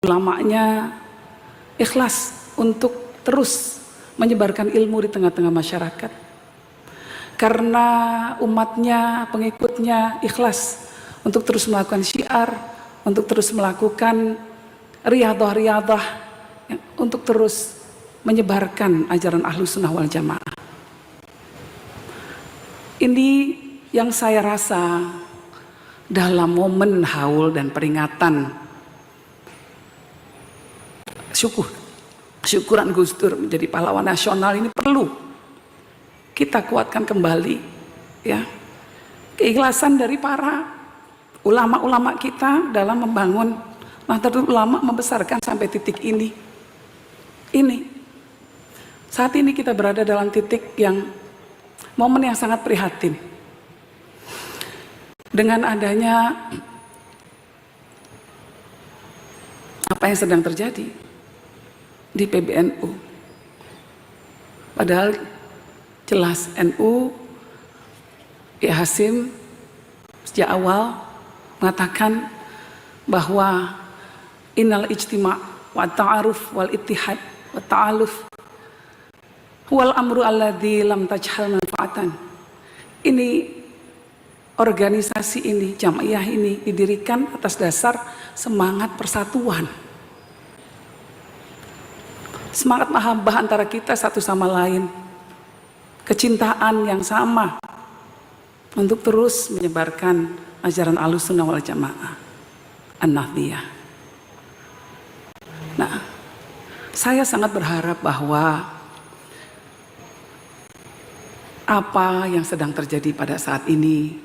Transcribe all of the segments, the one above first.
ulamanya ikhlas untuk terus menyebarkan ilmu di tengah-tengah masyarakat. Karena umatnya, pengikutnya ikhlas untuk terus melakukan syiar, untuk terus melakukan riyadhah-riyadhah, untuk terus menyebarkan ajaran Ahlus Sunnah wal Jamaah. Ini yang saya rasa dalam momen haul dan peringatan syukuran Gus Dur menjadi pahlawan nasional ini perlu kita kuatkan kembali, ya, keikhlasan dari para ulama-ulama kita dalam membangun Nahdlatul Ulama, membesarkan sampai titik ini. Saat ini kita berada dalam titik yang momen yang sangat prihatin dengan adanya apa yang sedang terjadi di PBNU. Padahal jelas NU, Ya Hasim sejak awal mengatakan bahwa innal ijtima' wa ta'aruf wal ittihad wa ta'aluf wal amru alladzi lam tajhal manfaatan. Ini organisasi ini, jamaiyah ini didirikan atas dasar semangat persatuan, semangat mahabbah antara kita satu sama lain, kecintaan yang sama untuk terus menyebarkan ajaran Ahlus Sunnah wal Jamaah, An-Nahdliyah. Nah, saya sangat berharap bahwa apa yang sedang terjadi pada saat ini,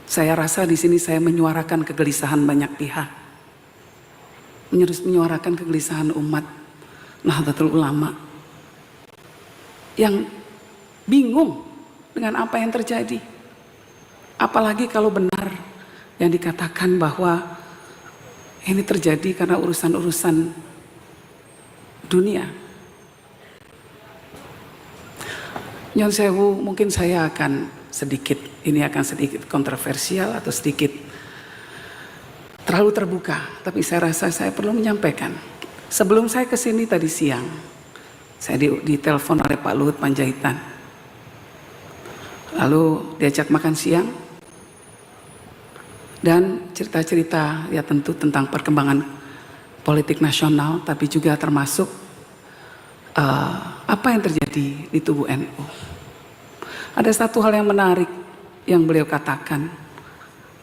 saya rasa di sini saya menyuarakan kegelisahan banyak pihak, menyuarakan kegelisahan umat Nahdlatul Ulama yang bingung dengan apa yang terjadi. Apalagi kalau benar yang dikatakan bahwa ini terjadi karena urusan-urusan dunia. Nyon sewu, mungkin saya akan sedikit kontroversial atau sedikit terlalu terbuka, tapi saya rasa saya perlu menyampaikan. Sebelum saya kesini tadi siang, saya ditelepon oleh Pak Luhut Panjaitan, lalu diajak makan siang dan cerita-cerita ya tentu tentang perkembangan politik nasional, tapi juga termasuk apa yang terjadi di tubuh NU. Ada satu hal yang menarik yang beliau katakan,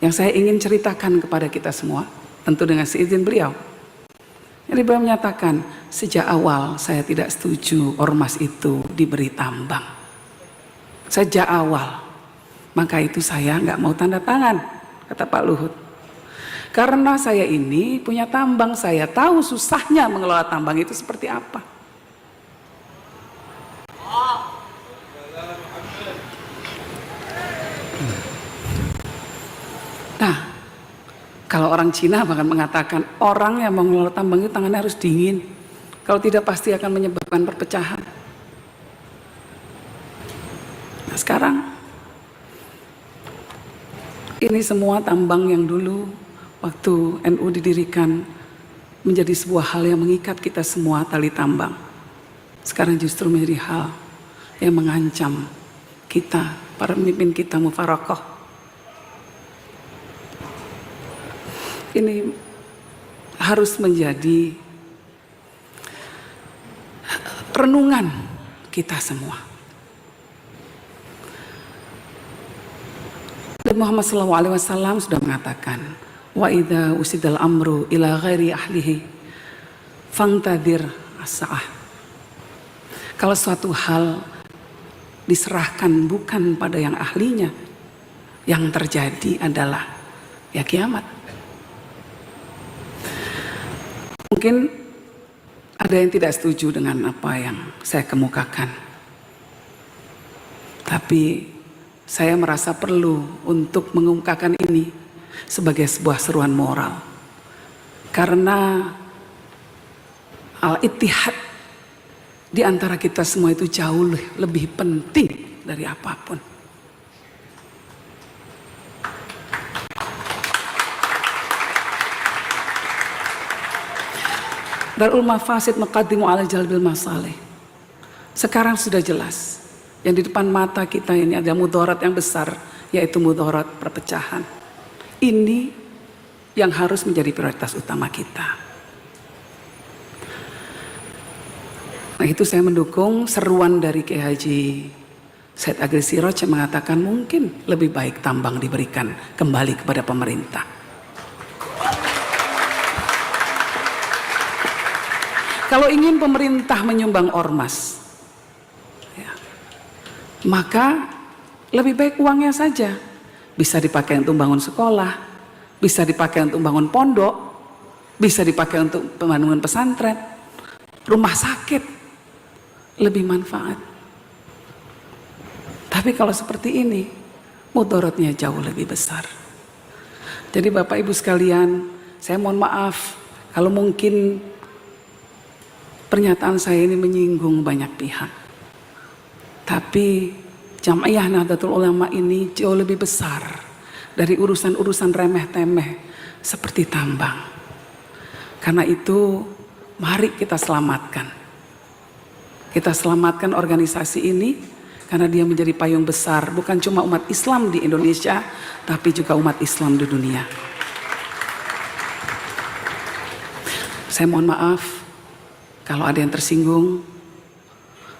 yang saya ingin ceritakan kepada kita semua, tentu dengan seizin beliau. Jadi beliau menyatakan, sejak awal saya tidak setuju ormas itu diberi tambang. Sejak awal, maka itu saya nggak mau tanda tangan, kata Pak Luhut. Karena saya ini punya tambang, saya tahu susahnya mengelola tambang itu seperti apa. Nah, kalau orang Cina bahkan mengatakan orang yang mengelola tambang itu tangannya harus dingin. Kalau tidak pasti akan menyebabkan perpecahan. Nah sekarang, ini semua tambang yang dulu waktu NU didirikan menjadi sebuah hal yang mengikat kita semua, tali tambang. Sekarang justru menjadi hal yang mengancam kita, para pemimpin kita mufarokoh. Ini harus menjadi renungan kita semua. Dan Muhammad SAW sudah mengatakan, wa idza usidal amru ila ghairi ahlihi fangtadir as-sa'ah. Kalau suatu hal diserahkan bukan pada yang ahlinya, yang terjadi adalah ya kiamat. Mungkin ada yang tidak setuju dengan apa yang saya kemukakan, tapi saya merasa perlu untuk mengungkapkan ini sebagai sebuah seruan moral, karena al-ittihad di antara kita semua itu jauh lebih penting dari apapun. Darul mafasid muqaddimu ala jalbil masalih. Sekarang sudah jelas, yang di depan mata kita ini ada mudarat yang besar, yaitu mudarat perpecahan. Ini yang harus menjadi prioritas utama kita. Nah, itu saya mendukung seruan dari Kiai Haji Said Agil Siraj yang mengatakan mungkin lebih baik tambang diberikan kembali kepada pemerintah. Kalau ingin pemerintah menyumbang ormas, ya, maka lebih baik uangnya saja bisa dipakai untuk bangun sekolah, bisa dipakai untuk bangun pondok, bisa dipakai untuk pembangunan pesantren, rumah sakit, lebih manfaat. Tapi kalau seperti ini, mudaratnya jauh lebih besar. Jadi Bapak Ibu sekalian, saya mohon maaf kalau mungkin pernyataan saya ini menyinggung banyak pihak. Tapi Jam'iyah Nahdlatul Ulama ini jauh lebih besar dari urusan-urusan remeh-temeh seperti tambang. Karena itu, mari kita selamatkan. Kita selamatkan organisasi ini karena dia menjadi payung besar bukan cuma umat Islam di Indonesia, tapi juga umat Islam di dunia. Saya mohon maaf kalau ada yang tersinggung,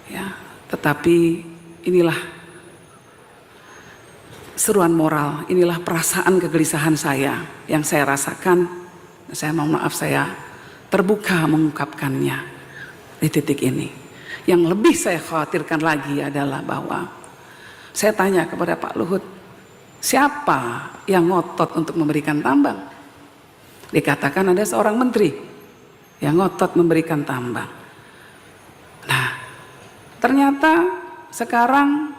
ya, tetapi inilah seruan moral, inilah perasaan kegelisahan saya yang saya rasakan. Saya mohon maaf, saya terbuka mengungkapkannya di titik ini. Yang lebih saya khawatirkan lagi adalah bahwa saya tanya kepada Pak Luhut, siapa yang ngotot untuk memberikan tambang? Dikatakan ada seorang menteri yang ngotot memberikan tambang. Nah, ternyata sekarang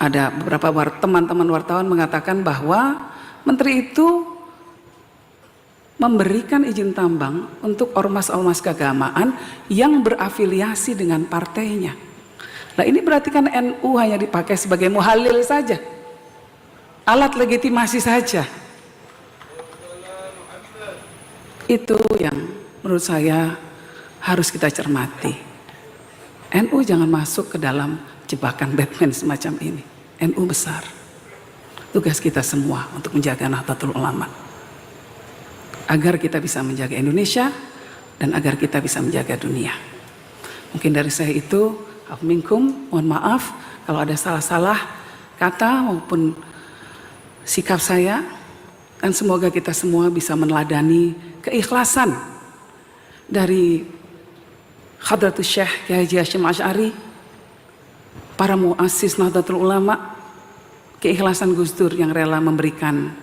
ada beberapa teman-teman wartawan mengatakan bahwa menteri itu memberikan izin tambang untuk ormas-ormas keagamaan yang berafiliasi dengan partainya. Nah, ini berarti kan NU hanya dipakai sebagai muhalil saja, alat legitimasi saja. Itu yang menurut saya harus kita cermati. NU jangan masuk ke dalam jebakan Batman semacam ini. NU besar. Tugas kita semua untuk menjaga Nahdlatul Ulama, agar kita bisa menjaga Indonesia dan agar kita bisa menjaga dunia. Mungkin dari saya itu, minkum, mohon maaf kalau ada salah-salah kata maupun sikap saya, dan semoga kita semua bisa meneladani keikhlasan dari Hadratus Syekh Kiai Haji Hasyim Asy'ari, para muassis Nahdlatul Ulama, keikhlasan Gus Dur yang rela memberikan